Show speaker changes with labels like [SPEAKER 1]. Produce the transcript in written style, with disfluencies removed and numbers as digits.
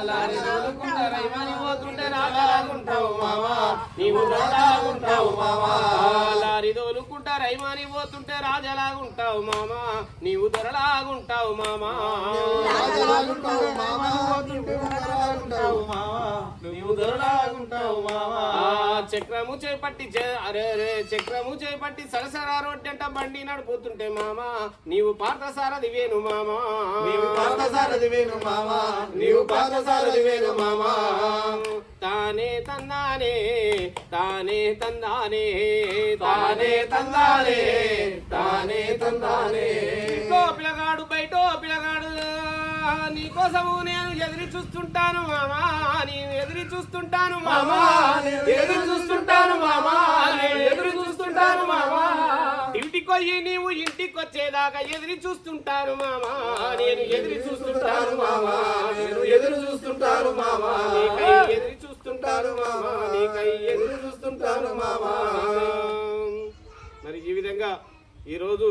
[SPEAKER 1] lorry తోలుకుంటా రైమాని పోతుంటే రాజలాగుంటావు మామా నీవు రాజలాగుంటావు మామా లారీ తోలుకుంటా రైమాని పోతుంటే రాజలాగుంటావు మామా నీవు దొరలాగుంటావు మామా
[SPEAKER 2] రాజలాగుంటావు మామా పోతుంటే రాజలాగుంటావు మామా నీవు దొరలాగుంటావు మామా
[SPEAKER 1] చక్రము చేపట్టి చక్రము చేపట్టి సరసరా రొట్టెంట బండి నడుపుతుంటే మామా నీవు పార్థసారథి వేణు మామా
[SPEAKER 2] నీవు పార్థసారథి వేణు మామా నీవు పార్థసారథి వేణు మామా
[SPEAKER 1] తానే తందానే తానే తందానే
[SPEAKER 2] తానే తందానే తానే తందానే
[SPEAKER 1] పిల్లగాడు బయట పిల్లగాడు నీకోసము నేను ఎదురు చూస్తుంటాను మామా నేను ఎదురు చూస్తుంటాను మామా
[SPEAKER 2] ఎదురు చూస్తుంటాను మామా ఎదురు చూస్తుంటాను మామా
[SPEAKER 1] ఇంటికొయ్యి నీవు ఇంటికొచ్చేదాకా ఎదురు చూస్తుంటాను మామా నేను ఎదురు చూస్తుంటాను మామా
[SPEAKER 2] నేను ఎదురు చూస్తుంటాను మామా
[SPEAKER 1] ఎదురు చూస్తుంటాను మామా నీకై ఎదురు చూస్తుంటాను మామా మరి ఈ విధంగా ఈరోజు